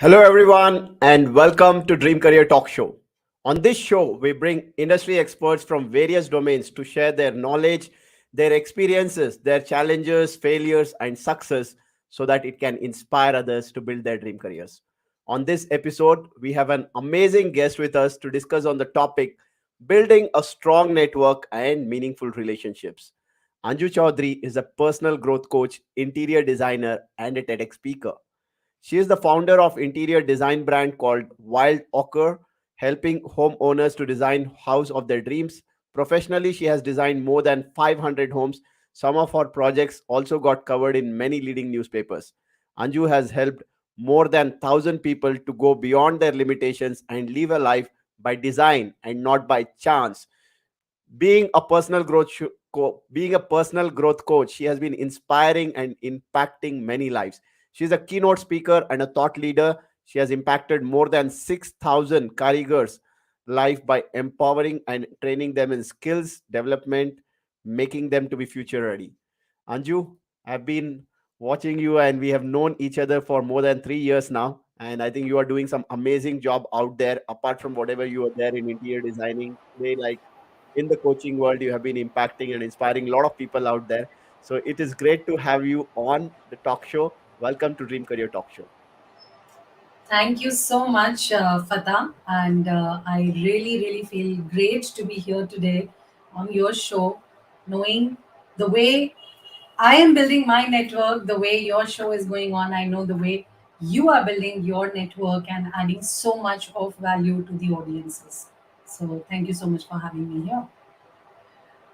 Hello, everyone, and welcome to Dream Career Talk Show. On this show, we bring industry experts from various domains to share their knowledge, their experiences, their challenges, failures, and success so that it can inspire others to build their dream careers. On this episode, we have an amazing guest with us to discuss on the topic building a strong network and meaningful relationships. Anju Choudhary is a personal growth coach, interior designer, and a TEDx speaker. She is the founder of interior design brand called Wild Ochre, helping homeowners to design house of their dreams. Professionally, she has designed more than 500 homes. Some of her projects also got covered in many leading newspapers. Anju has helped more than 1,000 people to go beyond their limitations and live a life by design and not by chance. Being a personal growth coach, she has been inspiring and impacting many lives. She's a keynote speaker and a thought leader. She has impacted more than 6,000 carriers life by empowering and training them in skills development, making them to be future ready. Anju, I've been watching you and we have known each other for more than 3 years now, and I think you are doing some amazing job out there apart from whatever you are there in interior designing today. Like, in the coaching world, you have been impacting and inspiring a lot of people out there. So it is great to have you on the talk show. Welcome to Dream Career Talk Show. Thank you so much, Fatah. And I really feel great to be here today on your show, knowing the way I am building my network, the way your show is going on. I know the way you are building your network and adding so much of value to the audiences. So, thank you so much for having me here.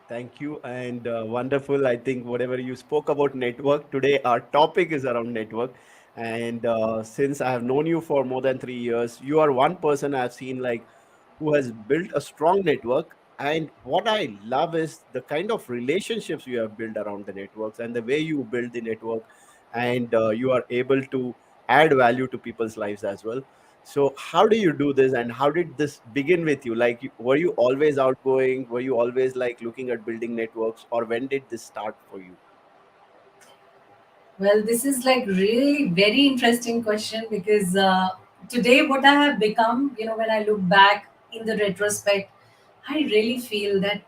Thank you, and wonderful. I think whatever you spoke about network today, our topic is around network. And since I have known you for more than 3 years, you are one person I've seen like who has built a strong network. And what I love is the kind of relationships you have built around the networks and the way you build the network, and you are able to add value to people's lives as well. So how do you do this, and how did this begin with you? Like, were you always outgoing? Were you always like looking at building networks, or when did this start for you? Well, this is like really very interesting question because today what I have become, when I look back in the retrospect, I really feel that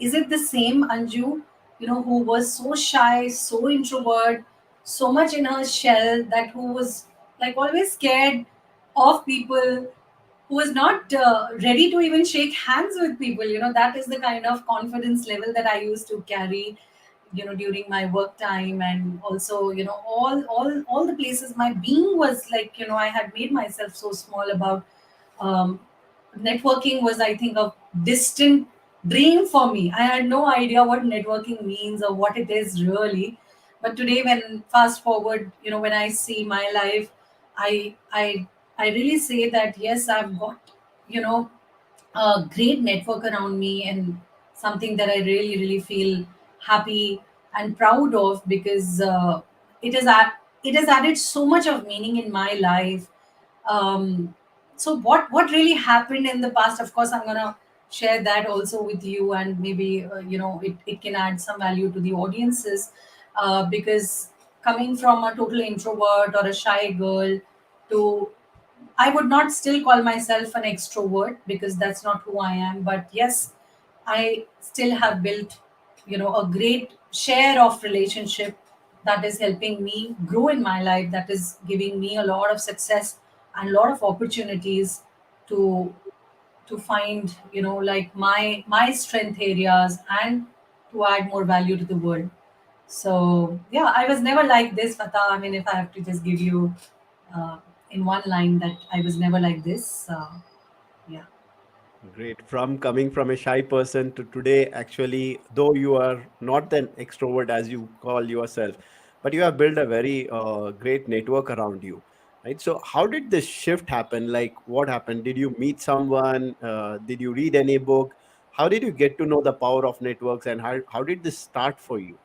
is it the same Anju, who was so shy, so introvert, so much in her shell that who was like always scared of people, who was not ready to even shake hands with people. That is the kind of confidence level that I used to carry during my work time, and also all the places my being was like, I had made myself so small about um, networking was, I think, a distant dream for me. I had no idea what networking means or what it is really. But today, when fast forward, when I see my life, I I I really say that yes, I've got you know a great network around me, and something that I really feel happy and proud of because it has added so much of meaning in my life. So what really happened in the past? Of course, I'm gonna share that also with you, and maybe it can add some value to the audiences because coming from a total introvert or a shy girl to, I would not still call myself an extrovert because that's not who I am. But yes, I still have built, a great share of relationship that is helping me grow in my life, that is giving me a lot of success and a lot of opportunities to find, like my strength areas and to add more value to the world. So yeah, I was never like this, Fatah. I mean, if I have to just give you uh, in one line, that I was never like this. Yeah. Great. From coming from a shy person to today, actually, though you are not an extrovert as you call yourself, but you have built a very great network around you, right? So, how did this shift happen? Like, what happened? Did you meet someone? Did you read any book? How did you get to know the power of networks, and how did this start for you?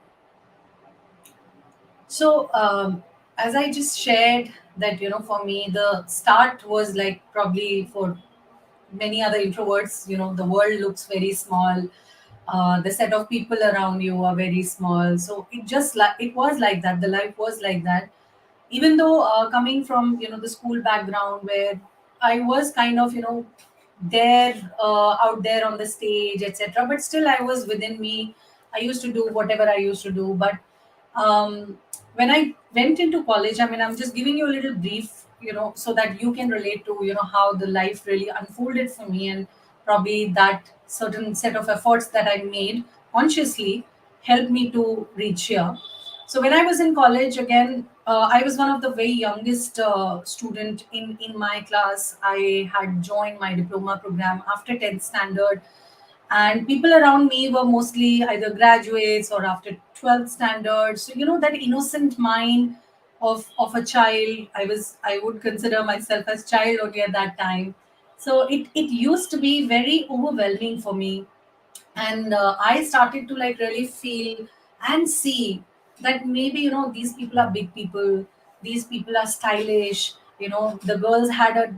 So as I just shared that, for me the start was like probably for many other introverts, the world looks very small. The set of people around you are very small. So it just like it was like that. The life was like that. even though coming from the school background where I was kind of there out there on the stage, etc., but still I was within me. I used to do whatever I used to do. But when I went into college, I mean, I'm just giving you a little brief, so that you can relate to how the life really unfolded for me, and probably that certain set of efforts that I made consciously helped me to reach here. So when I was in college, again, I was one of the very youngest student in my class. I had joined my diploma program after 10th standard, and people around me were mostly either graduates or after 12th standard. So that innocent mind of a child. I would consider myself as child only at that time. So it used to be very overwhelming for me, and I started to like really feel and see that maybe these people are big people, these people are stylish, the girls had a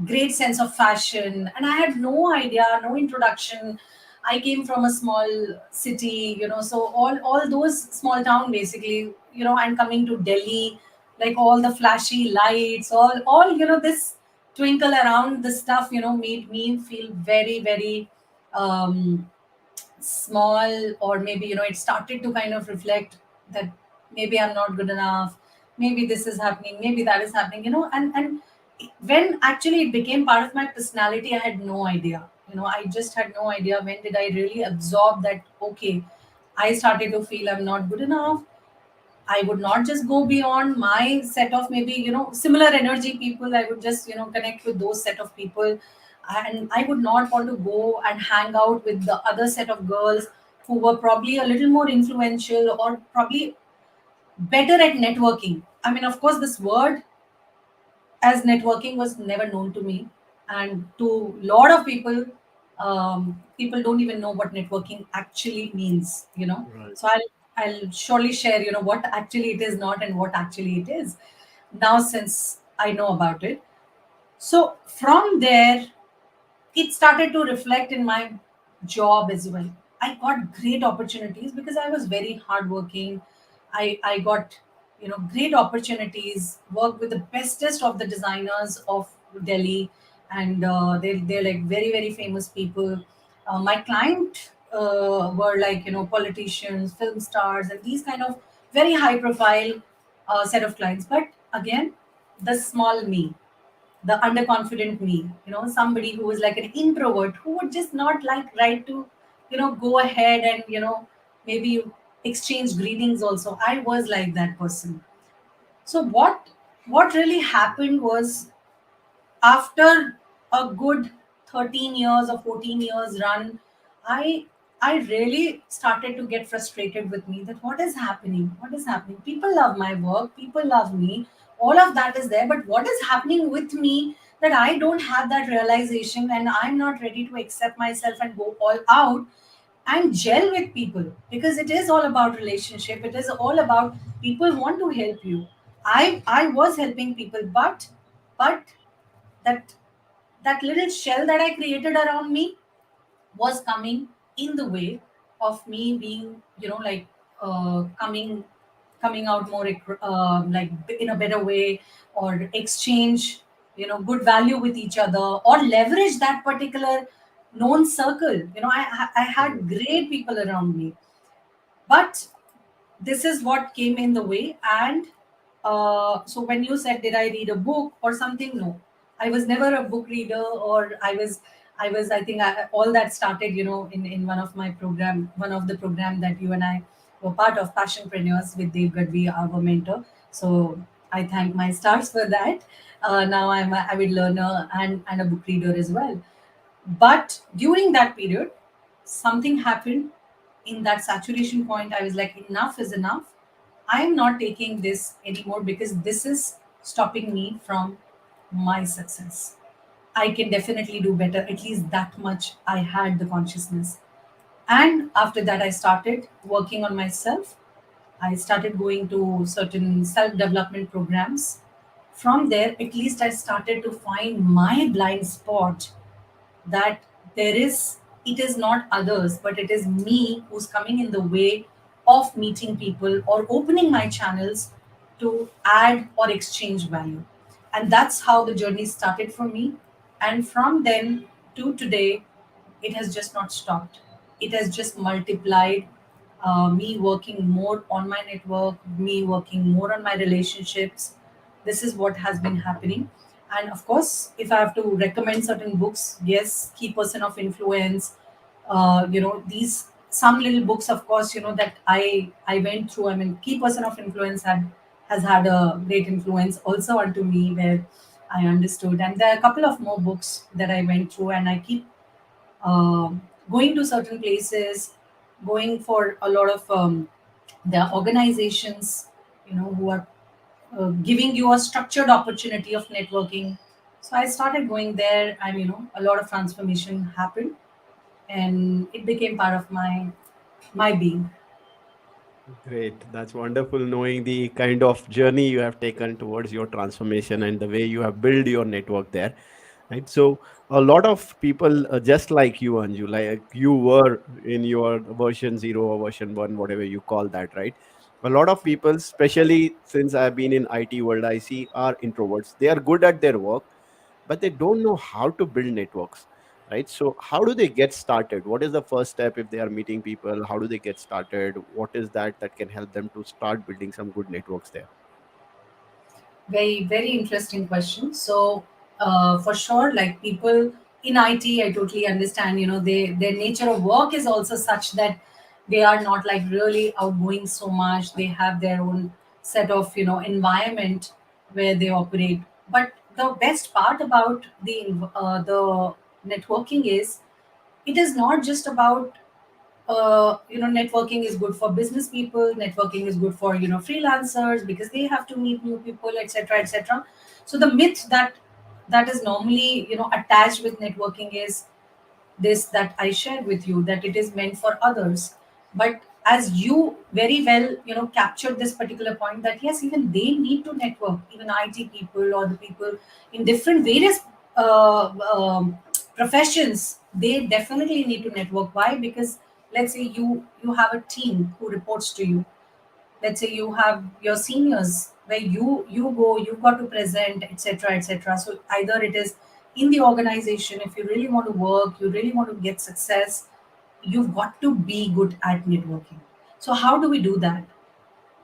great sense of fashion, and I had no idea, no introduction. I came from a small city, so all those small town basically, and coming to Delhi, like all the flashy lights, all this twinkle around the stuff, made me feel very, very um small. Or maybe it started to kind of reflect that maybe I'm not good enough, maybe this is happening, maybe that is happening, and when actually it became part of my personality, I had no idea. I just had no idea when did I really absorb that. Okay, I started to feel I'm not good enough. I would not just go beyond my set of maybe, similar energy people. I would just, connect with those set of people. And I would not want to go and hang out with the other set of girls who were probably a little more influential or probably better at networking. I mean, of course, this word as networking was never known to me, and to a lot of people, people don't even know what networking actually means. Right. So I'll surely share what actually it is not and what actually it is now, since I know about it. So from there, it started to reflect in my job as well. I got great opportunities because I was very hardworking. I got great opportunities. Worked with the bestest of the designers of Delhi, and they're like very, very famous people. My client were like politicians, film stars, and these kind of very high profile set of clients. But again, the small me, the underconfident me, somebody who was like an introvert who would just not like right to go ahead and maybe exchange greetings also. I was like that person. So what really happened was, after a good 13 years or 14 years run, i I really started to get frustrated with me, that what is happening. People love my work, people love me, all of that is there, but what is happening with me, that I don't have that realization and I'm not ready to accept myself and go all out and gel with people, because it is all about relationship, it is all about people want to help you. I was helping people, but that that little shell that I created around me was coming in the way of me being, like coming out more like in a better way, or exchange good value with each other, or leverage that particular known circle. I Right. had great people around me, but this is what came in the way. And so when you said did I read a book or something, no, I was never a book reader. Or I was I think all that started in one of the program that you and I were part of, Passionpreneurs with Dave Gadvi, our mentor. So I thank my stars for that. Now I'm a avid learner and a book reader as well. But during that period, something happened. In that saturation point, I was like, enough is enough. I'm not taking this anymore, because this is stopping me from my success. I can definitely do better. At least that much I had the consciousness. And after that, I started working on myself. I started going to certain self development programs. From there, at least I started to find my blind spot, that there is it is not others, but it is me who's coming in the way of meeting people or opening my channels to add or exchange value. And that's how the journey started for me. And from then to today, it has just not stopped. It has just multiplied. Me working more on my network, me working more on my relationships. This is what has been happening. And of course, if I have to recommend certain books, yes, Key Person of Influence, these some little books, of course, that I went through. I mean, Key Person of Influence has had a great influence also onto me, where I understood. And there are a couple of more books that I went through, and I keep going to certain places, going for a lot of the organizations, who are giving you a structured opportunity of networking. So I started going there, and a lot of transformation happened, and it became part of my being. Great. That's wonderful knowing the kind of journey you have taken towards your transformation and the way you have built your network there. Right. So, a lot of people, just like you, Anju, like you were in your version zero or version one, whatever you call that, right? A lot of people, especially since I've been in IT world, I see are introverts. They are good at their work, but they don't know how to build networks, right? So how do they get started? What is the first step if they are meeting people? How do they get started? What is that can help them to start building some good networks there? Very, very interesting question. So, for sure, like people in IT, I totally understand. Their nature of work is also such that they are not like really outgoing so much. They have their own set of environment where they operate. But the best part about the networking is it is not just about networking is good for business people, networking is good for freelancers because they have to meet new people, etc., etc. So the myth that is normally attached with networking is this, that I shared with you, that it is meant for others. But as you very well, captured this particular point, that yes, even they need to network, even IT people or the people in different various professions, they definitely need to network. Why? Because let's say you have a team who reports to you. Let's say you have your seniors where you go, you got to present, etc., etc. So either it is in the organization, if you really want to work, you really want to get success, you've got to be good at networking. So how do we do that?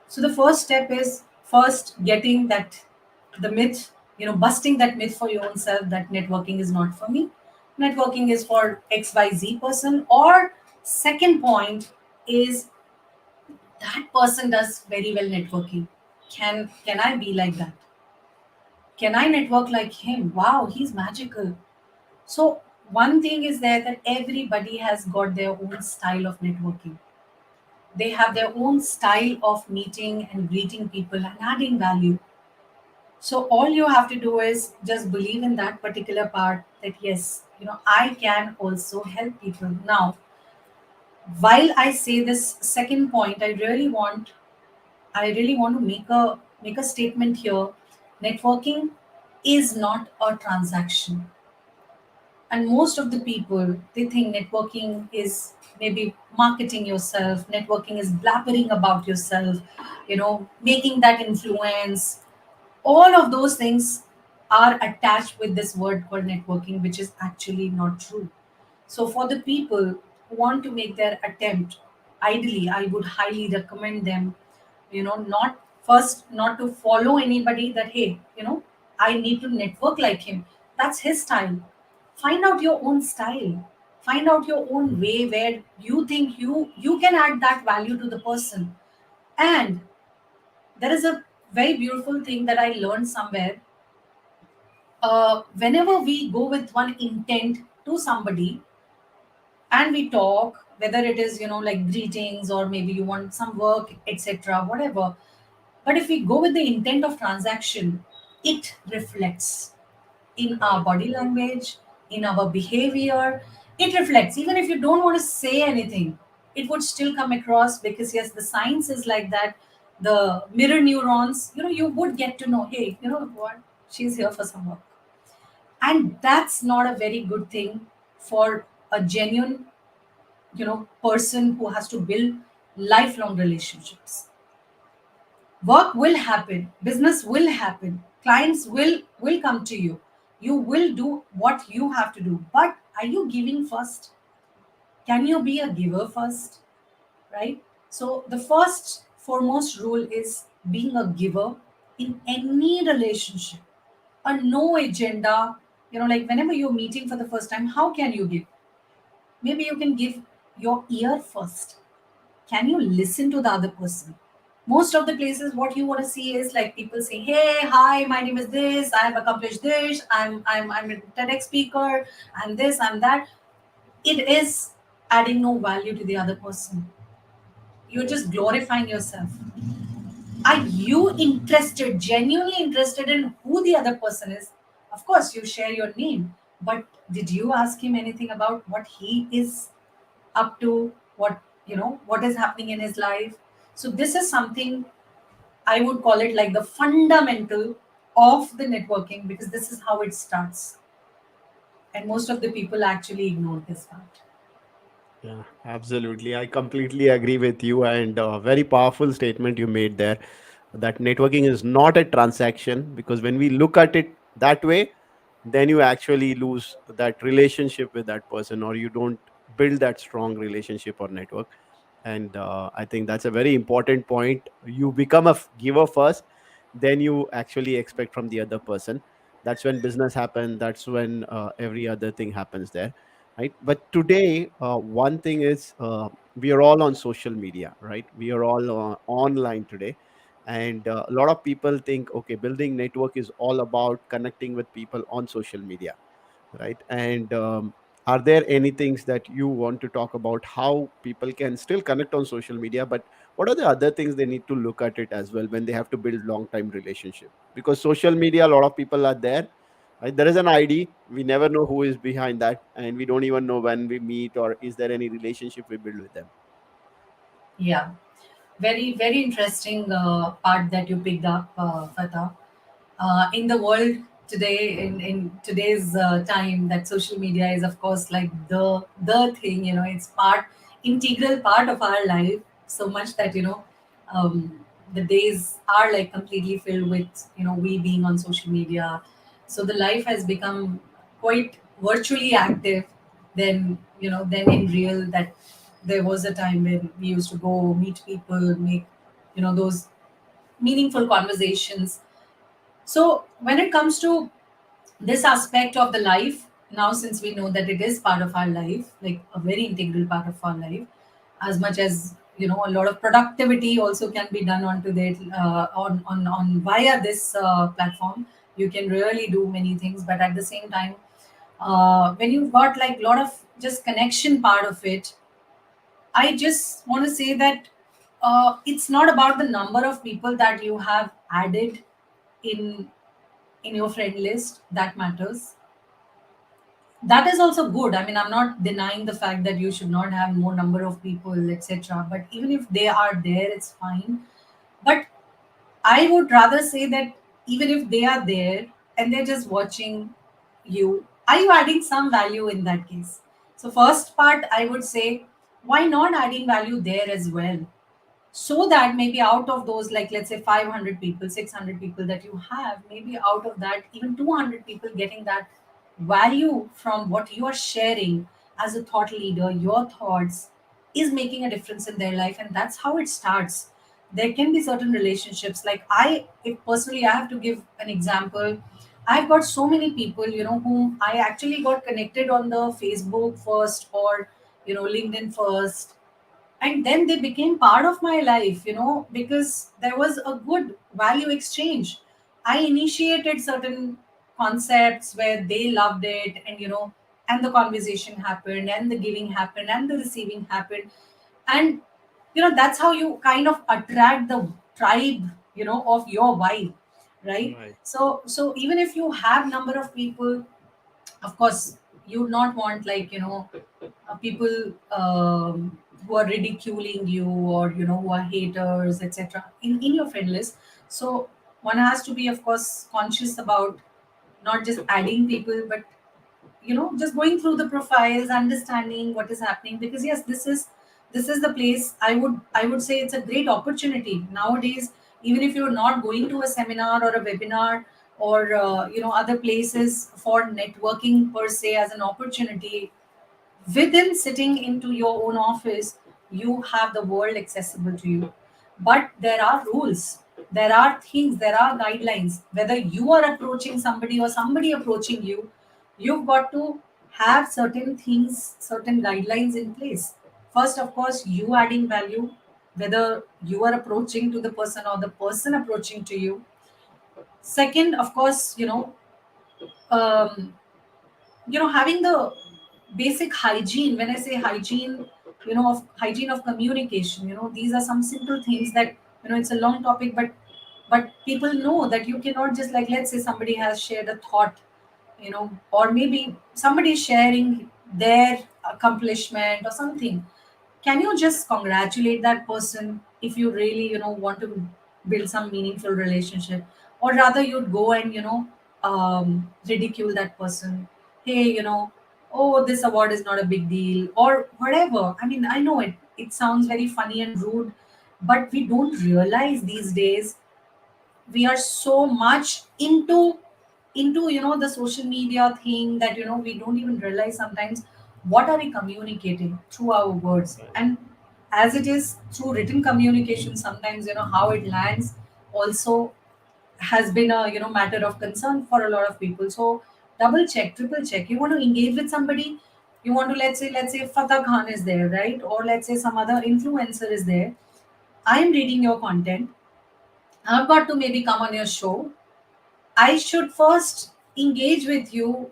So the first step is first getting that, the myth, busting that myth for your own self that networking is not for me, networking is for XYZ person. Or second point is, that person does very well networking. Can I be like that? Can I network like him? Wow, he's magical. So one thing is there, that everybody has got their own style of networking. They have their own style of meeting and greeting people and adding value. So all you have to do is just believe in that particular part, that yes, I can also help people. Now, while I say this second point, I really want to make a statement here. Networking is not a transaction. And most of the people, they think networking is maybe marketing yourself, networking is blabbering about yourself, making that influence. All of those things are attached with this word called networking, which is actually not true. So, for the people who want to make their attempt, ideally, I would highly recommend them, not first, not to follow anybody that, hey, I need to network like him. That's his style. Find out your own style. Find out your own way where you think you can add that value to the person. And there is a very beautiful thing that I learned somewhere. Whenever we go with one intent to somebody, and we talk, whether it is like greetings, or maybe you want some work, etc., whatever. But if we go with the intent of transaction, it reflects in our Correct. body language, in our behavior. It reflects even if you don't want to say anything, it would still come across, because yes, the science is like that. The mirror neurons, you would get to know, hey, you know what, she's here for some work. And that's not a very good thing for a genuine person who has to build lifelong relationships. Work will happen, business will happen, clients will come to you, you will do what you have to do, but are you giving first? Can you be a giver first? Right? So the first foremost rule is being a giver in any relationship. A no agenda, like whenever you're meeting for the first time, how can you give? Maybe you can give your ear first. Can you listen to the other person? Most of the places, what you want to see is like people say, "Hey, hi, my name is this. I have accomplished this. I'm a TEDx speaker. I'm this. I'm that." It is adding no value to the other person. You're just glorifying yourself. Are you interested, genuinely interested in who the other person is? Of course, you share your name, but did you ask him anything about what he is up to? What is happening in his life? So this is something I would call it like the fundamental of the networking, because this is how it starts. And most of the people actually ignore this part. Yeah, absolutely. I completely agree with you. And very powerful statement you made there, that networking is not a transaction, because when we look at it that way, then you actually lose that relationship with that person, or you don't build that strong relationship or network. And I think that's a very important point. You become a giver first, then you actually expect from the other person. That's when business happens. That's when every other thing happens there, right? But today, one thing is, we are all on social media, right? We are all online today. And a lot of people think, okay, building network is all about connecting with people on social media, right? And are there any things that you want to talk about, how people can still connect on social media, but what are the other things they need to look at it as well when they have to build long time relationship? Because social media, a lot of people are there, right? There is an ID, we never know who is behind that, and we don't even know when we meet or is there any relationship we build with them. Yeah, very, very interesting part that you picked up, Fatah. In the world today, in today's time, that social media is, of course, like the thing. It's integral part of our life. So much that the days are like completely filled with we being on social media. So the life has become quite virtually active than in real. That there was a time when we used to go meet people, make those meaningful conversations. So when it comes to this aspect of the life, now since we know that it is part of our life, like a very integral part of our life, as much as a lot of productivity also can be done onto that, on via this platform. You can really do many things, but at the same time, when you've got like a lot of just connection part of it, I just want to say that it's not about the number of people that you have added in in your friend list that matters. That is also good. I mean, I'm not denying the fact that you should not have more number of people, etc. But even if they are there, it's fine. But I would rather say that even if they are there and they're just watching you, are you adding some value in that case? So first part, I would say, why not adding value there as well? So that maybe out of those, like let's say 500 people, 600 people that you have, maybe out of that even 200 people getting that value from what you are sharing as a thought leader, your thoughts is making a difference in their life. And that's how it starts. There can be certain relationships, like if personally I have to give an example, I've got so many people whom I actually got connected on the Facebook first, or LinkedIn first, and then they became part of my life, because there was a good value exchange. I initiated certain concepts where they loved it, and the conversation happened, and the giving happened, and the receiving happened. And that's how you kind of attract the tribe of your vibe, right? Right. So even if you have number of people, of course you would not want like people who are ridiculing you, or who are haters, etc., in your friend list. So one has to be, of course, conscious about not just adding people, but just going through the profiles, understanding what is happening. Because yes, this is the place. I would say it's a great opportunity nowadays. even if you're not going to a seminar or a webinar or other places for networking per se as an opportunity, within sitting into your own office, you have the world accessible to you. But there are rules, there are things, there are guidelines. Whether you are approaching somebody or somebody approaching you, you've got to have certain things, certain guidelines in place. First, of course, you adding value, whether you are approaching to the person or the person approaching to you. Second, of course, um, having the basic hygiene. When I say hygiene, of hygiene of communication, these are some simple things that, it's a long topic, but people know that you cannot just, like, let's say somebody has shared a thought, or maybe somebody is sharing their accomplishment or something. Can you just congratulate that person if you really, want to build some meaningful relationship? Or rather you'd go and, ridicule that person. Hey, oh, this award is not a big deal, or whatever. I mean, I know it sounds very funny and rude, but we don't realize these days we are so much into the social media thing that, we don't even realize sometimes what are we communicating through our words. Right. And as it is through written communication, sometimes, how it lands also has been a, matter of concern for a lot of people. So double check, triple check. You want to engage with somebody, you want to, let's say Fatah Khan is there, right? Or let's say some other influencer is there. I am reading your content, I've got to maybe come on your show. I should first engage with you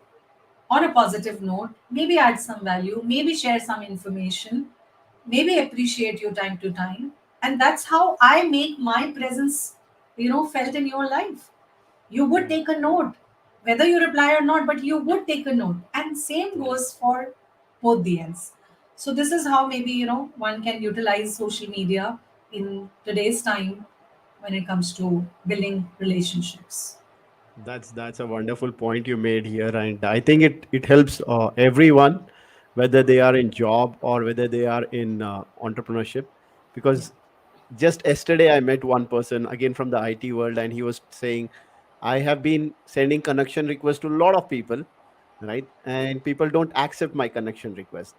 on a positive note, maybe add some value, maybe share some information, maybe appreciate you time to time. And that's how I make my presence, felt in your life. You would Right. take a note, whether you reply or not, but you would take a note. And same Right. goes for both the ends. So this is how maybe, one can utilize social media in today's time when it comes to building relationships. That's a wonderful point you made here, and I think it helps everyone, whether they are in job or whether they are in entrepreneurship, Yeah. because just yesterday I met one person again from the IT world, and he was saying, I have been sending connection requests to a lot of people, right? And people don't accept my connection request.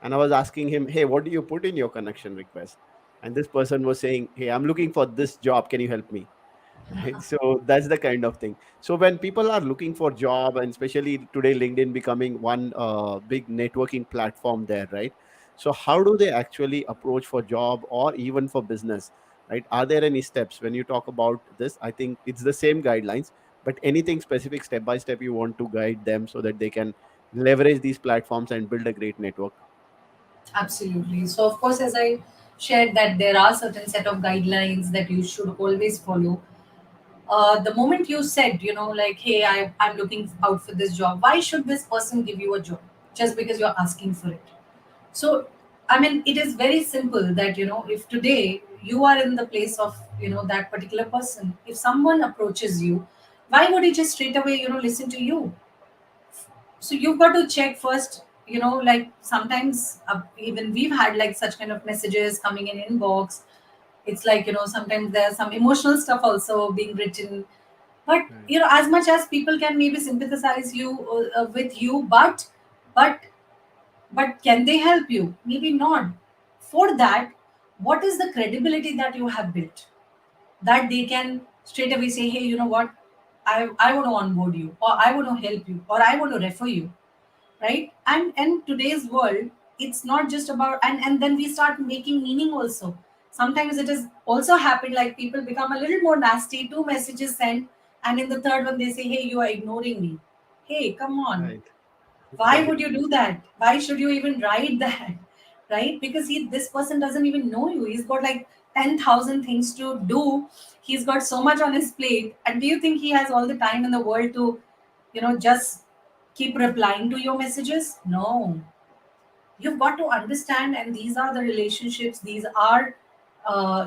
And I was asking him, hey, what do you put in your connection request? And this person was saying, hey, I'm looking for this job, can you help me? Right, so that's the kind of thing. So when people are looking for job, and especially today LinkedIn becoming one big networking platform there, right? So how do they actually approach for job or even for business, right? Are there any steps when you talk about this? I think it's the same guidelines, but anything specific step by step you want to guide them so that they can leverage these platforms and build a great network. Absolutely. So, of course, as I shared that there are certain set of guidelines that you should always follow. The moment you said, like, hey, I'm looking out for this job, why should this person give you a job just because you're asking for it? So, I mean, it is very simple that, if today you are in the place of, that particular person, if someone approaches you, why would he just straight away, listen to you? So you've got to check first, like sometimes even we've had like such kind of messages coming in inbox. It's like, sometimes there's some emotional stuff also being written. But, Right. as much as people can maybe sympathize you with you, but but can they help you? Maybe not. For that, what is the credibility that you have built, that they can straight away say, hey, you know what, I want to onboard you, or I want to help you, or I want to refer you, right? And today's world, it's not just about, and then we start making meaning also. Sometimes it has also happened, like people become a little more nasty, two messages sent, and in the third one they say, hey, you are ignoring me. Hey, come on, Right. why Right. would you do that? Why should you even write that? Right? Because this person doesn't even know you. He's got like 10,000 things to do. He's got so much on his plate, and do you think he has all the time in the world to, just keep replying to your messages? No. You've got to understand, and these are the relationships. These are,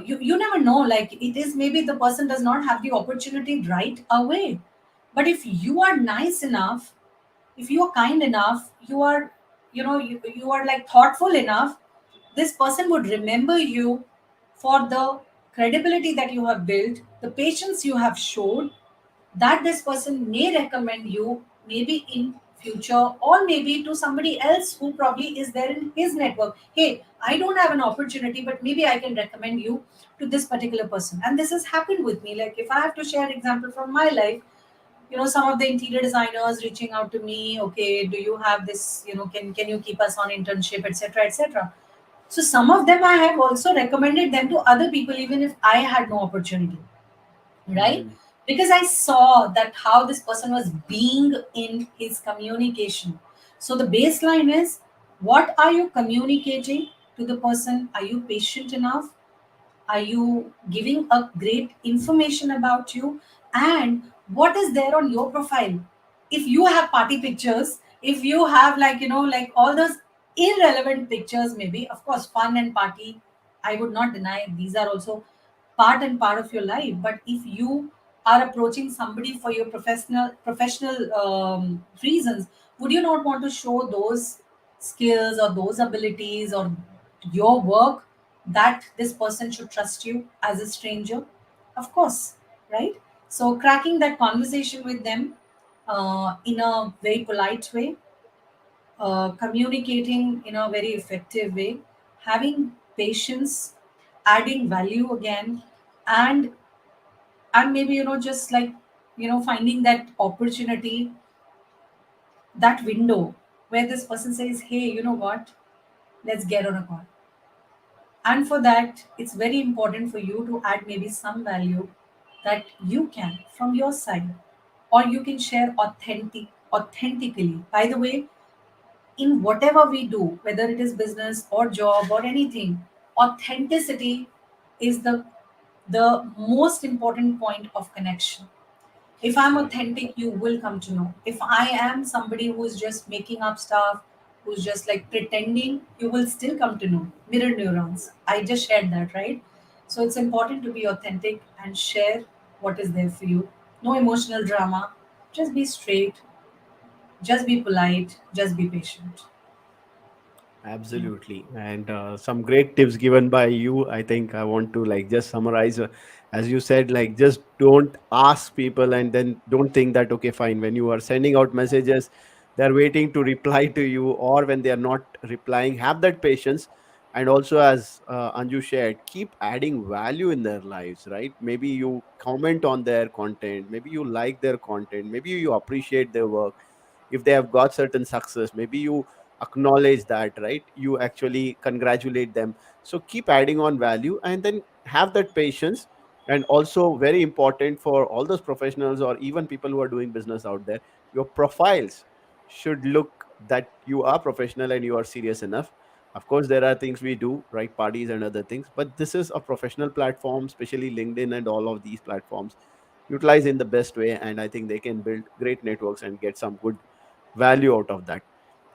you never know, like it is, maybe the person does not have the opportunity right away, but if you are nice enough, if you are kind enough, you are, you are like thoughtful enough, this person would remember you for the credibility that you have built, the patience you have showed, that this person may recommend you maybe in future, or maybe to somebody else who probably is there in his network. Hey, I don't have an opportunity, but maybe I can recommend you to this particular person. And this has happened with me. Like if I have to share an example from my life, some of the interior designers reaching out to me, okay, do you have this, can you keep us on internship, etc., etc. So some of them I have also recommended them to other people even if I had no opportunity, right? Hmm. Because I saw that how this person was being in his communication. So the baseline is, what are you communicating to the person? Are you patient enough? Are you giving a great information about you? And what is there on your profile? If you have party pictures, if you have, like, like all those irrelevant pictures, maybe, of course, fun and party, I would not deny these are also part of your life. But if you are approaching somebody for your professional reasons, would you not want to show those skills or those abilities or your work, that this person should trust you as a stranger? Of course, right? So cracking that conversation with them in a very polite way, communicating in a very effective way, having patience, adding value again, and maybe, just like, finding that opportunity, that window where this person says, hey, you know what, let's get on a call. And for that, it's very important for you to add maybe some value that you can from your side, or you can share authentically. By the way, in whatever we do, whether it is business or job or anything, authenticity is the most important point of connection. If I'm Correct. authentic, you will come to know. If I am somebody who's just making up stuff, who's just like pretending, you will still come to know. Mirror neurons. I just shared that, right? So it's important to be authentic and share what is there for you. No emotional drama. Just be straight. Just be polite. Just be patient. Yeah. Absolutely. And some great tips given by you. I think I want to like just summarize. As you said, like just don't ask people and then don't think that, okay, fine. When you are sending out messages, they're waiting to reply to you, or when they are not replying, have that patience. And also, as Anju shared, keep adding value in their lives, right? Maybe you comment on their content, maybe you like their content, maybe you appreciate their work. If they have got certain success, maybe you acknowledge that, right? You actually congratulate them. So keep adding on value and then have that patience. And also very important for all those professionals or even people who are doing business out there, your profiles should look that you are professional and you are serious enough. Of course there are things we do, right, parties and other things, but this is a professional platform, especially LinkedIn and all of these platforms. Utilize in the best way, and I think they can build great networks and get some good value out of that.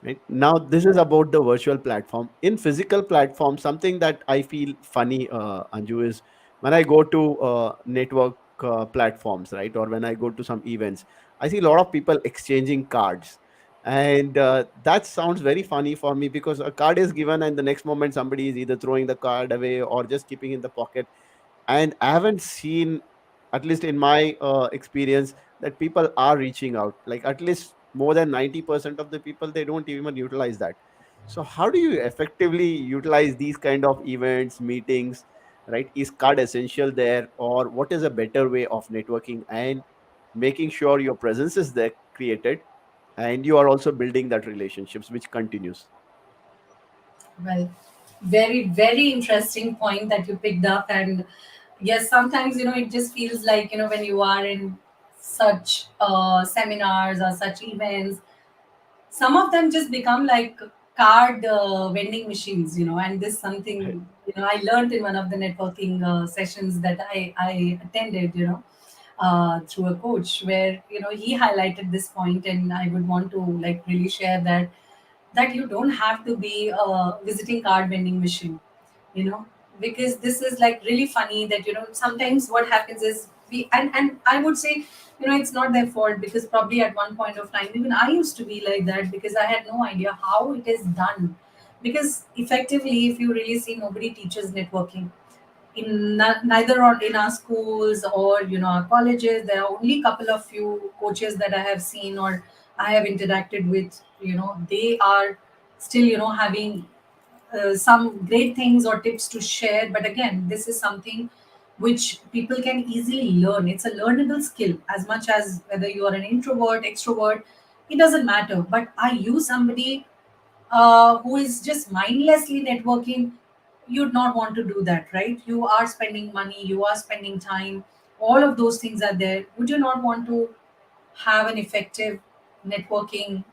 Right now, this is about the virtual platform. In physical platform, something that I feel funny, Anju, is when I go to network platforms, right, or when I go to some events, I see a lot of people exchanging cards. And that sounds very funny for me, because a card is given and the next moment somebody is either throwing the card away or just keeping in the pocket. And I haven't seen, at least in my experience, that people are reaching out. Like at least more than 90% of the people, they don't even utilize that. So how do you effectively utilize these kind of events, meetings, right? Is card essential there, or what is a better way of networking and making sure your presence is there created, and you are also building that relationships which continues? Well, very, very interesting point that you picked up. And yes, sometimes, it just feels like, when you are in such seminars or such events, some of them just become like card vending machines, and this something, I learned in one of the networking sessions that I attended, through a coach, where, he highlighted this point, and I would want to like really share that you don't have to be a visiting card vending machine, you know because this is like really funny that, sometimes what happens is we and I would say, it's not their fault, because probably at one point of time even I used to be like that, because I had no idea how it is done. Because effectively, if you really see, nobody teaches networking neither on in our schools or our colleges. There are only a couple of few coaches that I have seen or I have interacted with. They are still having some great things or tips to share. But again, this is something which people can easily learn. It's a learnable skill, as much as whether you are an introvert, extrovert, it doesn't matter. But are you somebody who is just mindlessly networking? You'd not want to do that, right? You are spending money, you are spending time, all of those things are there. Would you not want to have an effective networking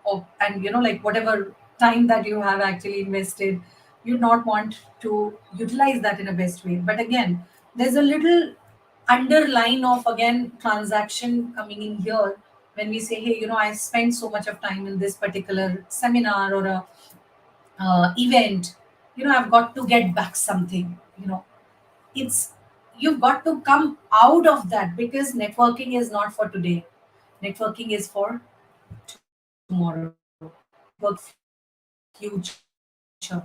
of, and like whatever time that you have actually invested, you not want to utilize that in a best way? But again, there's a little underline of again transaction coming in here. When we say, hey, I spent so much of time in this particular seminar or a event, I've got to get back something. It's You've got to come out of that, because networking is not for today. Networking is for tomorrow. Networking is for the future.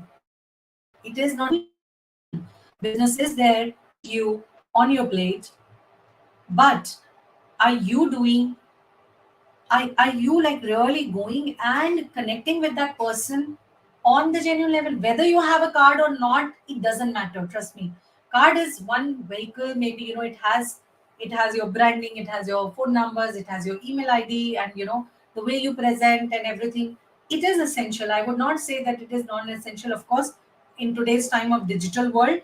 It is not even for the next month. It is not even for the next year. Business is there you on your plate, but are you doing are you like really going and connecting with that person on the genuine level? Whether you have a card or not, it doesn't matter, trust me. Card is one vehicle. Maybe it has your branding, it has your phone numbers, it has your email ID, and the way you present and everything. It is essential. I would not say that it is non-essential. Of course, in today's time of digital world,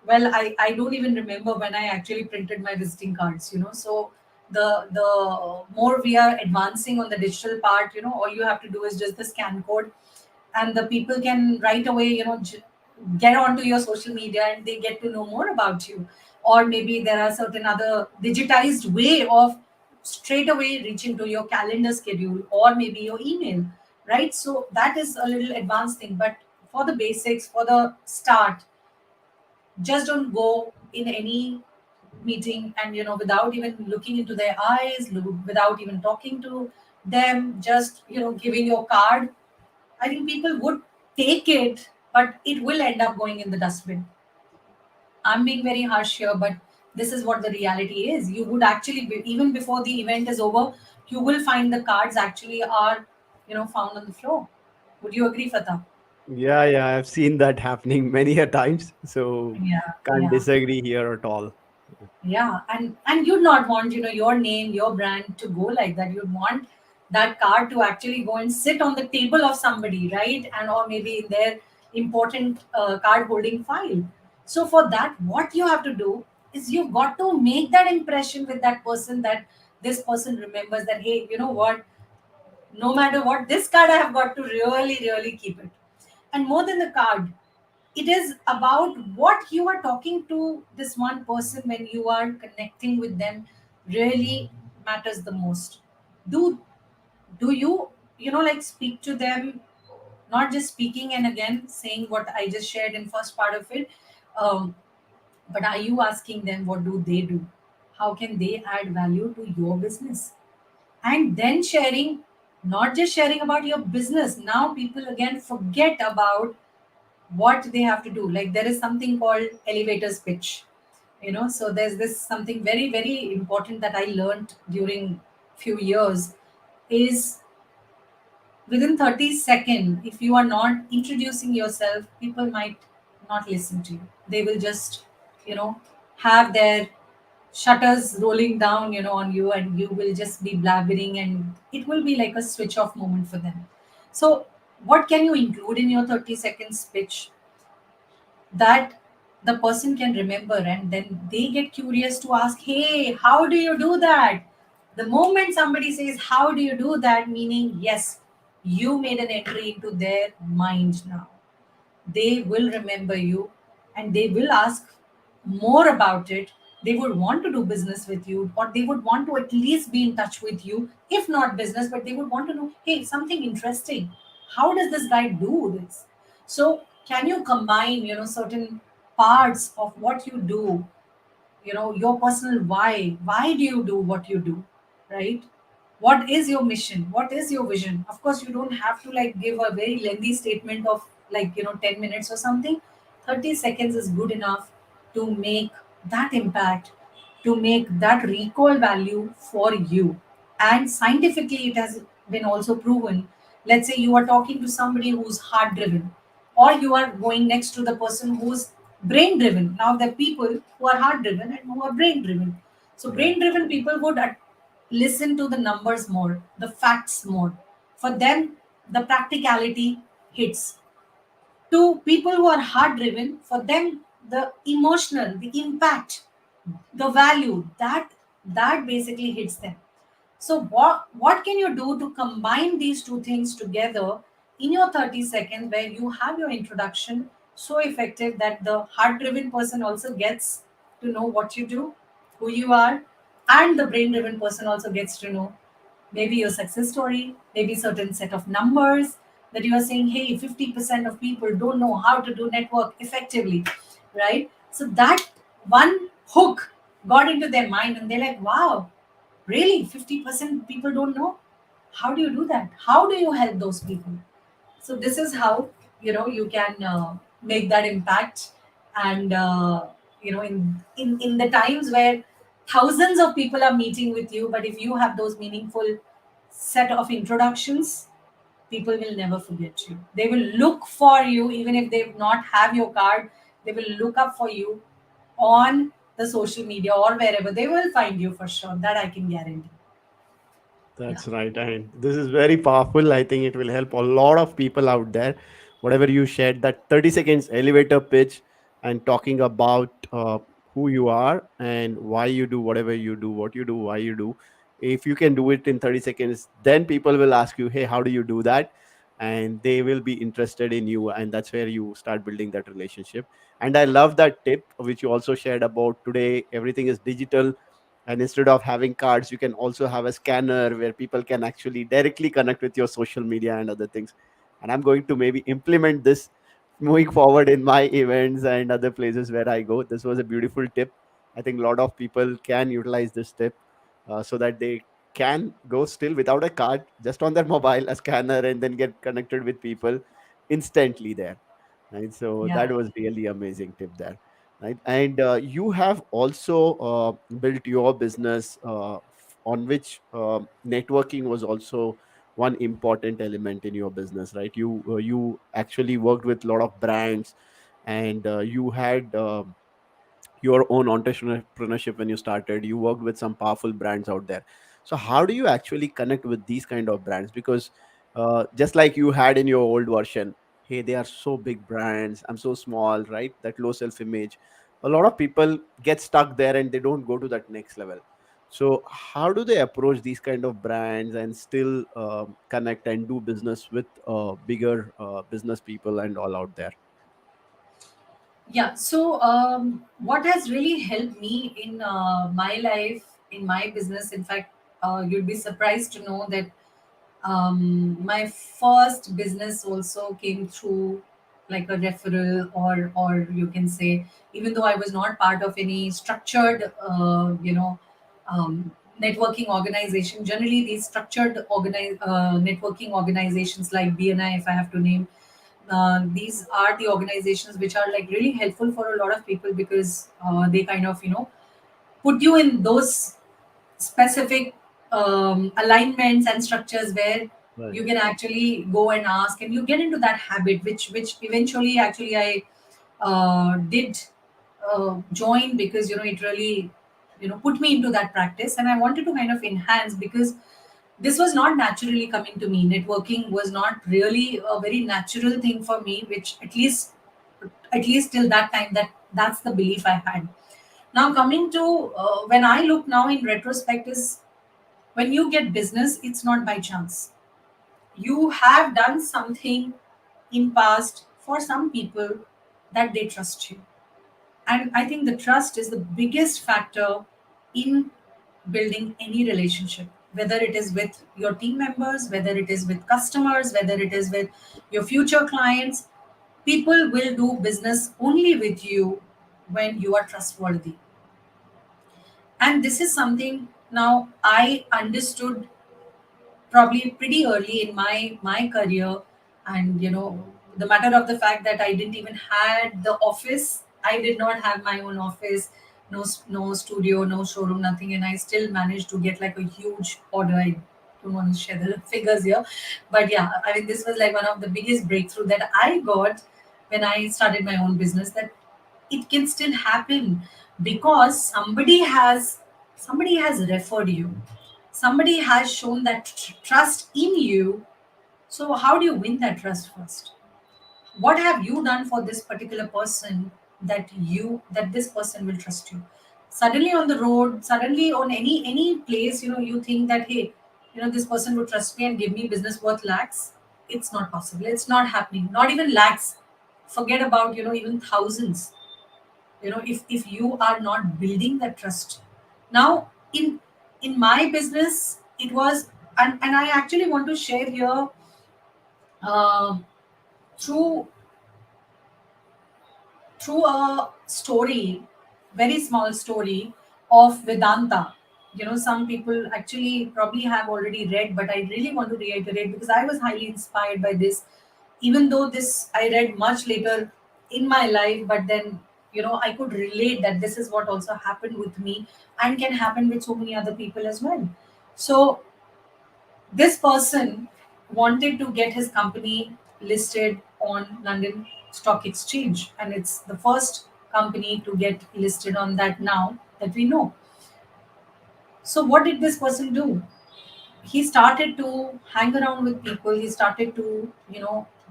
well, I don't even remember when I actually printed my visiting cards. So the more we are advancing on the digital part, all you have to do is just the scan code, and the people can right away get onto your social media, and they get to know more about you. Or maybe there are certain other digitized way of straight away reaching to your calendar schedule, or maybe your email, right? So that is a little advanced thing. But for the basics, for the start, just don't go in any meeting and without even looking into their eyes, without even talking to them, just giving your card. I think people would take it, but it will end up going in the dustbin. I'm being very harsh here, but this is what the reality is. You would actually even before the event is over, you will find the cards actually are found on the floor. Would you agree, Fatah? Yeah, yeah, I've seen that happening many a times. So Yeah, can't yeah. disagree here at all. Yeah, and you'd not want your name, your brand to go like that. You'd want that card to actually go and sit on the table of somebody, right? And or maybe in their important card holding file. So for that, what you have to do is you've got to make that impression with that person, that this person remembers that, hey, you know what, no matter what, this card I have got to really, really keep it. And more than the card, it is about what you are talking to this one person when you are connecting with them really matters the most. Do do you like speak to them, not just speaking and again saying what I just shared in first part of it, um, but are you asking them what do they do, how can they add value to your business? And then sharing, not just sharing about your business. Now people again forget about what they have to do. Like there is something called elevator pitch. So there's this something very, very important that I learned during few years is within 30 seconds, if you are not introducing yourself, people might not listen to you. They will just, you know, have their shutters rolling down, on you, and you will just be blabbering, and it will be like a switch off moment for them. So, what can you include in your 30 seconds pitch that the person can remember, and then they get curious to ask, hey, how do you do that? The moment somebody says, how do you do that, meaning yes, you made an entry into their mind. Now they will remember you, and they will ask more about it. They would want to do business with you, or they would want to at least be in touch with you, if not business, but they would want to know, hey, something interesting, how does this guy do this? So can you combine certain parts of what you do, your personal why do you do what you do, right? What is your mission, what is your vision? Of course, you don't have to like give a very lengthy statement of like 10 minutes or something. 30 seconds is good enough. to make that impact, to make that recall value for you. And scientifically, it has been also proven. Let's say you are talking to somebody who's heart driven, or you are going next to the person who's brain driven. Now, there are people who are heart driven and who are brain driven. So, Right. brain driven people would listen to the numbers more, the facts more. For them, the practicality hits. To people who are heart driven, for them, the emotional, the impact, the value, that basically hits them. So what can you do to combine these two things together in your 30 seconds, where you have your introduction so effective that the heart driven person also gets to know what you do, who you are, and the brain driven person also gets to know maybe your success story, maybe certain set of numbers that you are saying, hey, 50% of people don't know how to do network effectively, right? So that one hook got into their mind and they're like, wow, really? 50% people don't know? How do you do that? How do you help those people? So this is how you can make that impact. And in the times where thousands of people are meeting with you, but if you have those meaningful set of introductions, people will never forget you. They will look for you even if they not have your card. They will look up for you on the social media or wherever. They will find you for sure. That I can guarantee. Yeah. That's right. And this is very powerful. I think it will help a lot of people out there. Whatever you shared, that 30 seconds elevator pitch and talking about who you are and why you do whatever you do, what you do, why you do. If you can do it in 30 seconds, then people will ask you, hey, how do you do that? And they will be interested in you. And that's where you start building that relationship. And I love that tip, which you also shared about today. Everything is digital, and instead of having cards, you can also have a scanner where people can actually directly connect with your social media and other things. And I'm going to maybe implement this moving forward in my events and other places where I go. This was a beautiful tip. I think a lot of people can utilize this tip, so that they can go still without a card, just on their mobile, a scanner, and then get connected with people instantly there. Right. So Yeah. that was really amazing tip there. Right. And you have also built your business, on which networking was also one important element in your business, right? You actually worked with a lot of brands, and you had your own entrepreneurship when you started. You worked with some powerful brands out there. So how do you actually connect with these kind of brands? Because just like you had in your old version, hey, they are so big brands, I'm so small, right? That low self image, a lot of people get stuck there and they don't go to that next level. So how do they approach these kind of brands and still connect and do business with bigger business people and all out there? Yeah. So, what has really helped me in my life, in my business, in fact, you'd be surprised to know that my first business also came through like a referral, or you can say, even though I was not part of any structured, networking organization. Generally, these structured networking organizations like BNI, if I have to name, these are the organizations which are like really helpful for a lot of people because they kind of put you in those specific alignments and structures where Right. you can actually go and ask, and you get into that habit, which eventually actually I did join, because it really put me into that practice, and I wanted to kind of enhance, because this was not naturally coming to me. Networking was not really a very natural thing for me, which at least till that time, that's the belief I had. Now, coming to when I look now in retrospect, is when you get business, it's not by chance. You have done something in past for some people that they trust you. And I think the trust is the biggest factor in building any relationship, whether it is with your team members, whether it is with customers, whether it is with your future clients. People will do business only with you when you are trustworthy. And this is something now I understood probably pretty early in my career. And the matter of the fact that I didn't even had the office I did not have my own office, no studio, no showroom, nothing, and I still managed to get like a huge order. I don't want to share the figures here, but yeah, I mean, this was like one of the biggest breakthrough that I got when I started my own business. That it can still happen because somebody has referred you, somebody has shown that trust in you. So how do you win that trust first? What have you done for this particular person that this person will trust you? Suddenly on the road, suddenly on any place, you think that, hey, this person would trust me and give me business worth lakhs. It's not possible, it's not happening, not even lakhs. Forget about even thousands, if you are not building that trust. Now, in my business, it was, and I actually want to share here, uh, through through a story, very small story of Vedanta. Some people actually probably have already read, but I really want to reiterate because I was highly inspired by this. Even though this I read much later in my life, but then I could relate that this is what also happened with me and can happen with so many other people as well. So this person wanted to get his company listed on London Stock Exchange, and it's the first company to get listed on that now that we know. So, what did this person do? He started to hang around with people. He started to,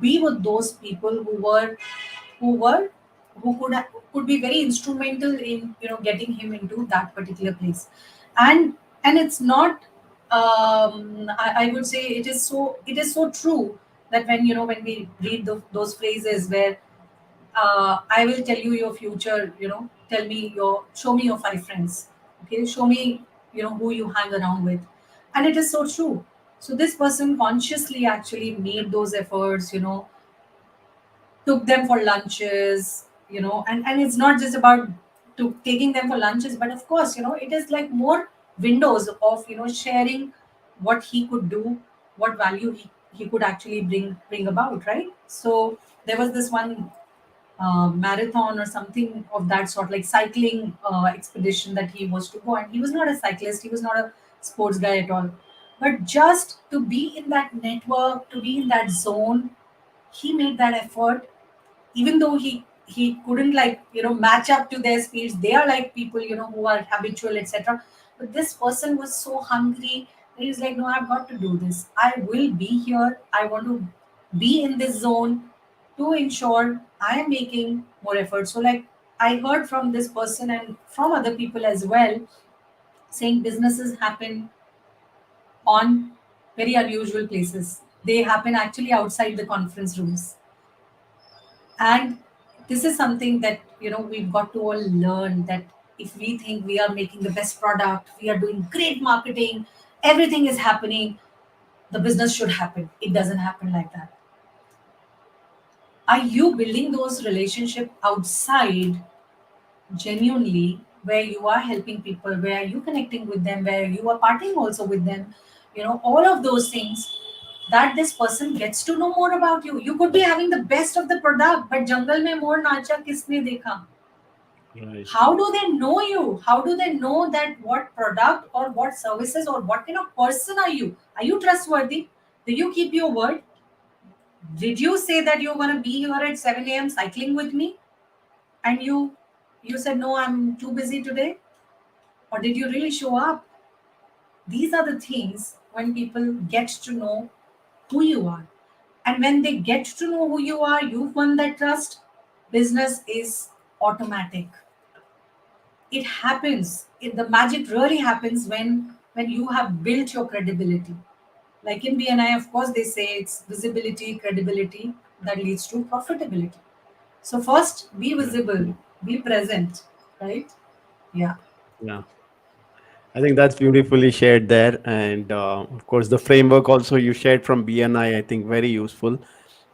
be with those people who who could be very instrumental in getting him into that particular place. And it's not, I would say, it is so true that when we read those phrases where, I will tell you your future, show me your five friends, okay, show me who you hang around with. And it is so true. So this person consciously actually made those efforts, took them for lunches, and it's not just about taking them for lunches, but of course, it is like more windows of sharing what he could do, what value he could actually bring about, right? So there was this one marathon or something of that sort, like cycling expedition that he was to go, and he was not a cyclist, he was not a sports guy at all, but just to be in that network, to be in that zone, he made that effort. Even though he couldn't, like, match up to their speeds, they are like people who are habitual, etc. But this person was so hungry that he's like, no, I've got to do this, I will be here, I want to be in this zone to ensure I am making more effort. So, like, I heard from this person and from other people as well, saying businesses happen on very unusual places. They happen actually outside the conference rooms. And this is something that we've got to all learn, that if we think we are making the best product, we are doing great marketing, everything is happening, the business should happen. It doesn't happen like that. Are you building those relationships outside genuinely, where you are helping people, where you connecting with them, where you are partying also with them, all of those things, that this person gets to know more about you. You could be having the best of the product, but jungle mein more nacha kisne dekha? Right. How do they know you? How do they know that what product or what services or what kind of person are you? Are you trustworthy? Do you keep your word? Did you say that you're going to be here at 7 a.m. cycling with me, and you said no, I'm too busy today? Or did you really show up? These are the things when people get to know who you are. And when they get to know who you are, you've won that trust. Business is automatic. It happens. The magic really happens when you have built your credibility. Like in BNI, of course, they say it's visibility, credibility that leads to profitability. So first, be Right. visible, be present, right? Yeah. Yeah. I think that's beautifully shared there. And of course, the framework also you shared from BNI, I think very useful.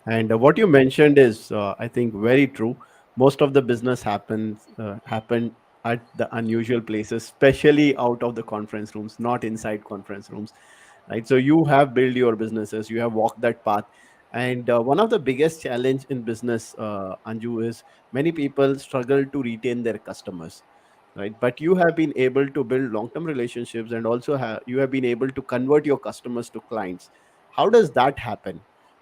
And what you mentioned is, I think, very true. Most of the business happen at the unusual places, especially out of the conference rooms, not inside conference rooms, right? So you have built your businesses, you have walked that path, And one of the biggest challenge in business, Anju, is many people struggle to retain their customers, right? But you have been able to build long-term relationships, and also you have been able to convert your customers to clients. How does that happen,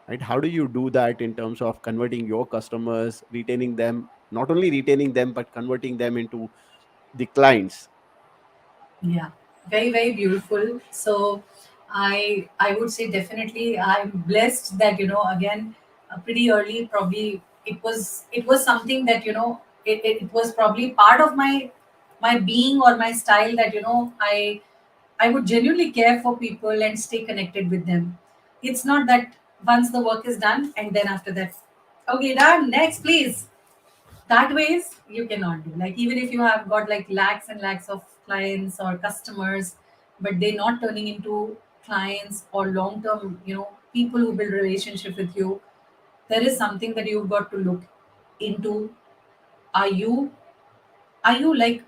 right? How do you do that in terms of converting your customers, retaining them, not only retaining them but converting them into the clients? Yeah, very very beautiful. So, I would say definitely I'm blessed that again pretty early probably it was something that it was probably part of my being or my style that I would genuinely care for people and stay connected with them. It's not that once the work is done and then after that, okay, done, next, please. That ways you cannot do. Like even if you have got like lakhs and lakhs of clients or customers, but they're not turning into clients or long term, people who build relationship with you, there is something that you've got to look into. Are you like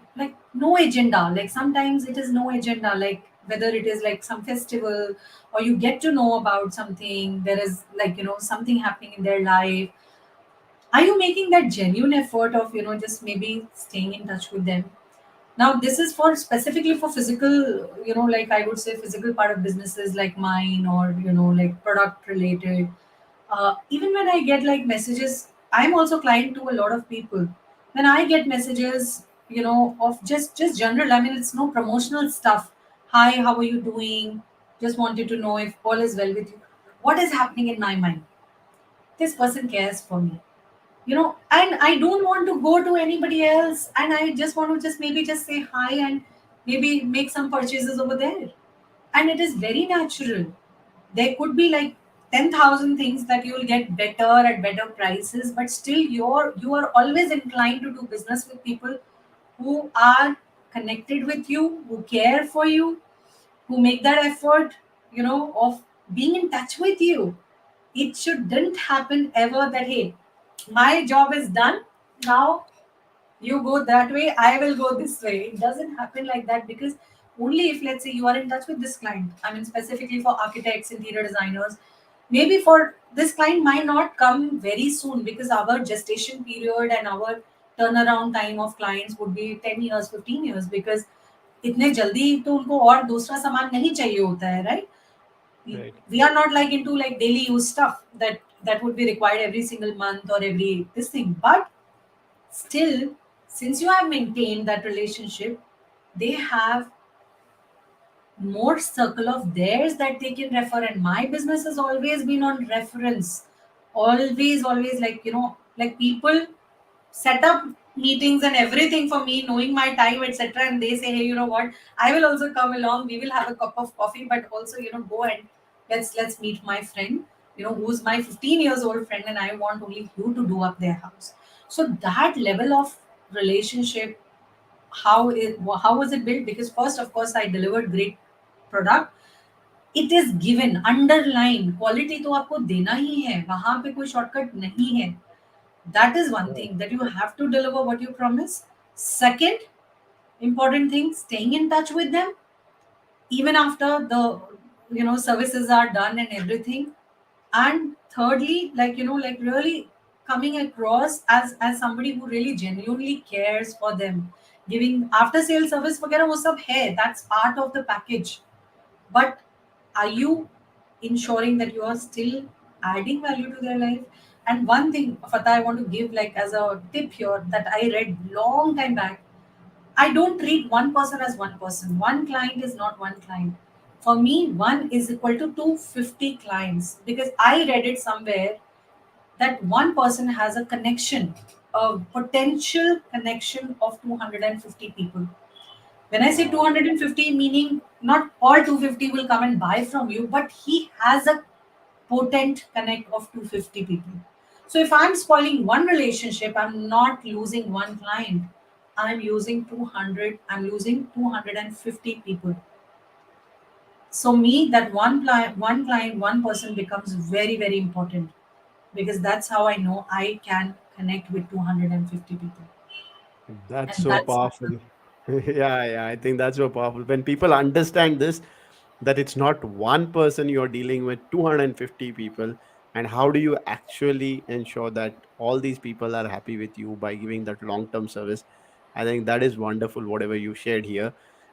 no agenda? Like sometimes it is no agenda, like whether it is like some festival or you get to know about something, there is like something happening in their life. Are you making that genuine effort of just maybe staying in touch with them? Now this is for specifically for physical, like I would say physical part of businesses like mine, or like product related. Even when I get like messages, I'm also client to a lot of people. When I get messages, of just general, I mean it's no promotional stuff. Hi, how are you doing? Just wanted to know if all is well with you. What is happening in my mind? This person cares for me, and I don't want to go to anybody else, and I just want to just maybe just say hi and maybe make some purchases over there. And it is very natural. There could be like 10,000 things that you will get better at better prices, but still you are always inclined to do business with people who are connected with you, who care for you, who make that effort, of being in touch with you. It shouldn't happen ever that, hey, my job is done, now you go that way, I will go this way. It doesn't happen like that, because only if, let's say, you are in touch with this client, I mean specifically for architects, interior designers, maybe for this client might not come very soon, because our gestation period and our turnaround time of clients would be 10 years, 15 years, because इतने जल्दी तो उनको और दूसरा सामान नहीं चाहिए होता है, right? Right. We are not like into like daily use stuff that would be required every single month or every this thing. But still, since you have maintained that relationship, they have more circle of theirs that they can refer. And my business has always been on reference. Always, like like people set up meetings and everything for me, knowing my time, etc. And they say, hey, you know what? I will also come along. We will have a cup of coffee, but also, go and let's meet my friend, who's my 15 years old friend, and I want only you to do up their house. So that level of relationship, how was it built? Because first, of course, I delivered great product. It is given underline quality तो आपको देना ही है, वहां पे कोई shortcut नहीं है. That is one Right. thing, that you have to deliver what you promise. Second, important thing, staying in touch with them even after the services are done and everything. And thirdly, like like really coming across as somebody who really genuinely cares for them, giving after sale service वगैरह वो सब है, that's part of the package. But are you ensuring that you are still adding value to their life? And one thing, Fatah, I want to give like as a tip here that I read long time back. I don't treat one person as one person. One client is not one client. For me, one is equal to 250 clients, because I read it somewhere that one person has a connection, a potential connection of 250 people. When I say Wow. 250, meaning not all 250 will come and buy from you, but he has a potent connect of 250 people. So if I'm spoiling one relationship, I'm not losing one client. I'm using 200, I'm losing 250 people. So me, that one client, one person becomes very, very important, because that's how I know I can connect with 250 people. That's And so that's powerful. Yeah, yeah, I think that's so powerful. When people understand this, that it's not one person, you're dealing with 250 people, and how do you actually ensure that all these people are happy with you by giving that long term service. I think that is wonderful whatever you shared here.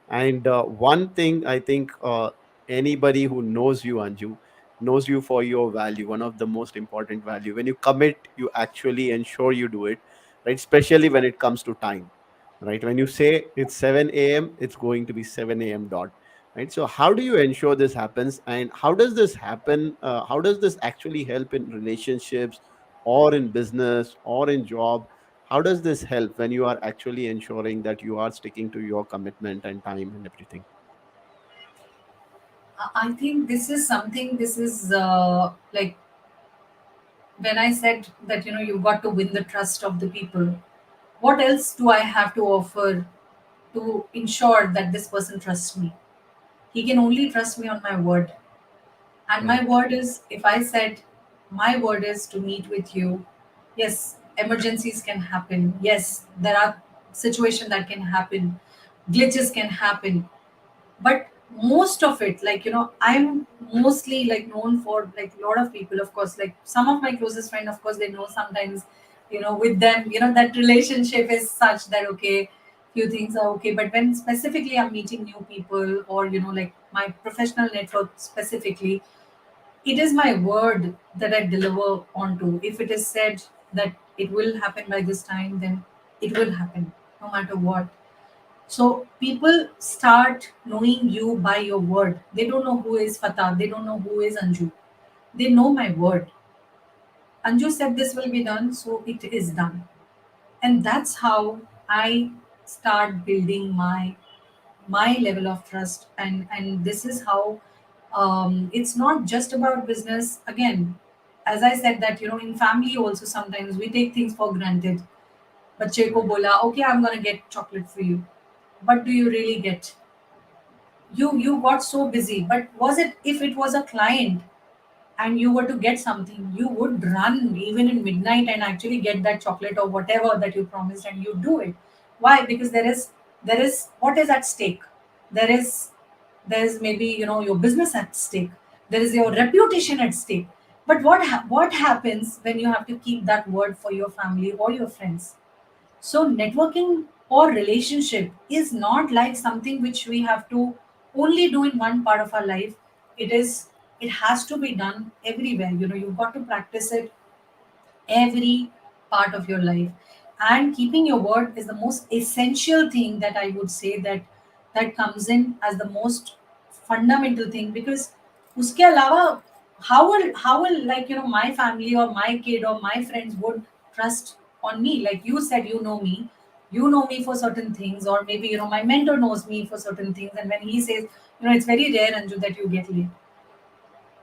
And one thing I think, anybody who knows you, Anju, knows you for your value. One of the most important value, when you commit, you actually ensure you do it, right? Especially when it comes to time, right? When you say it's 7 a.m., it's going to be 7 a.m. dot, right? So how do you ensure this happens, and how does this happen? How does this actually help in relationships, or in business, or in job? How does this help when you are actually ensuring that you are sticking to your commitment and time and everything? I think this is something, this is like when I said that, you've got to win the trust of the people, what else do I have to offer to ensure that this person trusts me? He can only trust me on my word. And my Right. word is, if I said, my word is to meet with you, yes, emergencies can happen. Yes, there are situations that can happen, glitches can happen, but most of it, like, I'm mostly like known for, like, a lot of people, of course, like some of my closest friends, of course, they know sometimes, with them, that relationship is such that, okay, few things are okay, but when specifically I'm meeting new people, or like my professional network specifically, it is my word that I deliver onto. If it is said that it will happen by this time, then it will happen, no matter what. So people start knowing you by your word. They don't know who is Fatah. They don't know who is Anju. They know my word. Anju said this will be done, so it is done. And that's how I start building my level of trust. And this is how, it's not just about business. Again, as I said, that in family also sometimes we take things for granted. बच्चे को Right. बोला, okay, I'm gonna get chocolate for you, but do you really get? You got so busy. But was it, if it was a client and you were to get something, you would run even in midnight and actually get that chocolate or whatever that you promised, and you do it. Why? Because there is what is at stake. There is maybe, your business at stake. There is your reputation at stake. But what happens when you have to keep that word for your family or your friends? So, networking or relationship is not like something which we have to only do in one part of our life. It has to be done everywhere. You've got to practice it every part of your life. And keeping your word is the most essential thing that I would say, that comes in as the most fundamental thing. Because uske alawa, how will, like, my family or my kid or my friends would trust on me? Like you said, you know me for certain things, or maybe, my mentor knows me for certain things, and when he says, it's very rare, Anju, that you get late,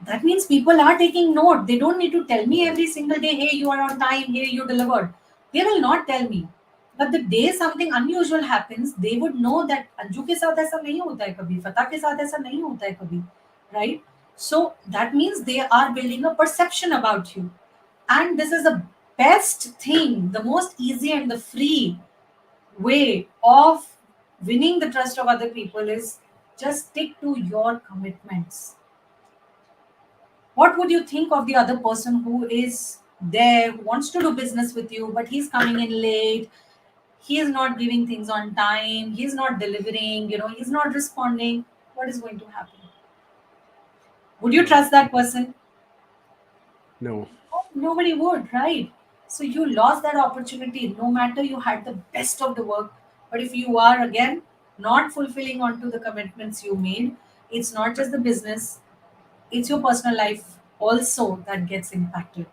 that means people are taking note. They don't need to tell me every single day, hey, you are on time, hey, you delivered. They will not tell me. But the day something unusual happens, they would know that Anju ke साथ ऐसा नहीं होता है कभी, Fatah के साथ ऐसा नहीं होता है कभी, right? So that means they are building a perception about you. And this is the best thing, the most easy and the free way of winning the trust of other people is just stick to your commitments. What would you think of the other person who is there, who wants to do business with you, but he's coming in late, he is not giving things on time, he's not delivering, he's not responding? What is going to happen? Would you Right. trust that person? No. Oh, nobody would, right? So you lost that opportunity, no matter you had the best of the work. But if you are again not fulfilling onto the commitments you made, it's not just the business, it's your personal life also that gets impacted.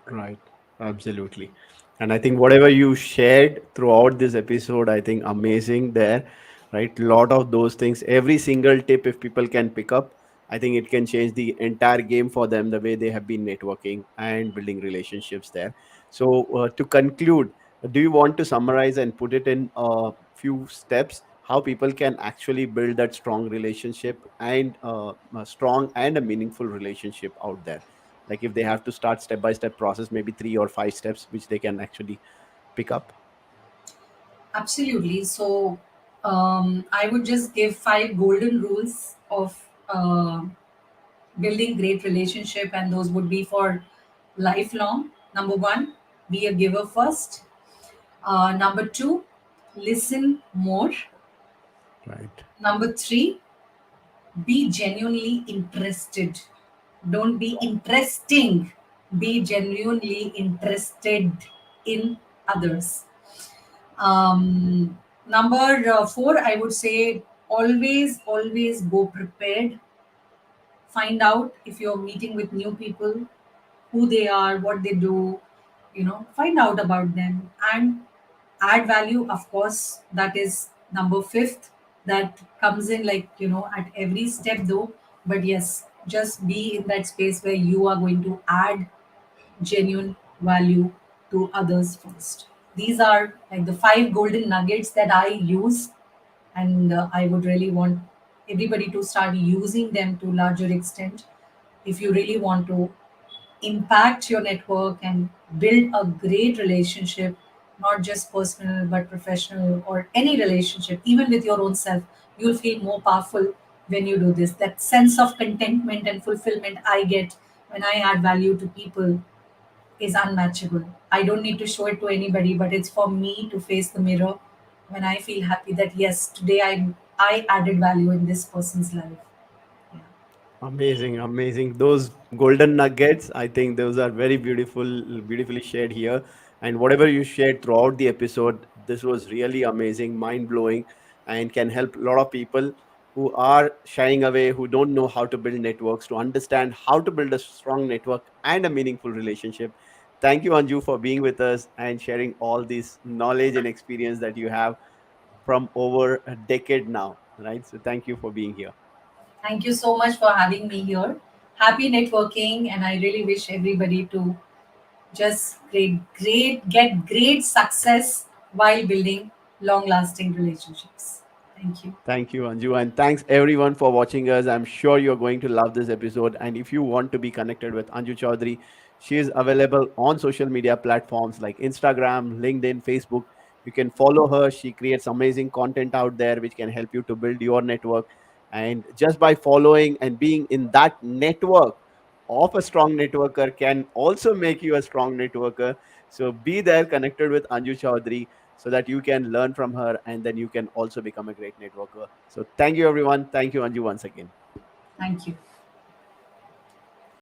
Right. Absolutely. And I think whatever you shared throughout this episode, I think amazing there, right? Lot of those things, every single tip, if people can pick up, I think it can change the entire game for them, the way they have been networking and building relationships there. So, to conclude, do you want to summarize and put it in a few steps how people can actually build that strong relationship, and a strong and a meaningful relationship out there? Like if they have to start step by step process, maybe 3 or 5 steps which they can actually pick up. Absolutely. So, I would just give five golden rules of building great relationship, and those would be for lifelong. Number one, be a giver first. Number two, listen more. Right. Number three, be genuinely interested. Don't be interesting. Be genuinely interested in others. Number four, I would say always go prepared. Find out if you're meeting with new people, who they are, what they do, find out about them and add value. Of course, that is number fifth. That comes in, like, at every step though. But yes, just be in that space where you are going to add genuine value to others first. These are like the five golden nuggets that I use, and I would really want everybody to start using them to larger extent if you really want to impact your network and build a great relationship, not just personal but professional, or any relationship, even with your own self. You'll feel more powerful when you do this. That sense of contentment and fulfillment I get when I add value to people is unmatchable. I don't need to show it to anybody, but it's for me to face the mirror when I feel happy that yes, today I added value in this person's life. Yeah. Amazing, amazing. Those golden nuggets, I think those are very beautiful, beautifully shared here. And whatever you shared throughout the episode, this was really amazing, mind blowing, and can help a lot of people who are shying away, who don't know how to build networks, to understand how to build a strong network and a meaningful relationship. Thank you, Anju, for being with us and sharing all this knowledge and experience that you have from over a decade now, right? So, thank you for being here. Thank you so much for having me here. Happy networking, and I really wish everybody to just get great success while building long lasting relationships. Thank you. Thank you, Anju. And thanks everyone for watching us. I'm sure you're going to love this episode. And if you want to be connected with Anju Choudhary, she is available on social media platforms like Instagram, LinkedIn, Facebook. You can follow her. She creates amazing content out there which can help you to build your network. And just by following and being in that network of a strong networker can also make you a strong networker. So be there connected with Anju Choudhary so that you can learn from her and then you can also become a great networker. So thank you, everyone. Thank you, Anju, once again. Thank you.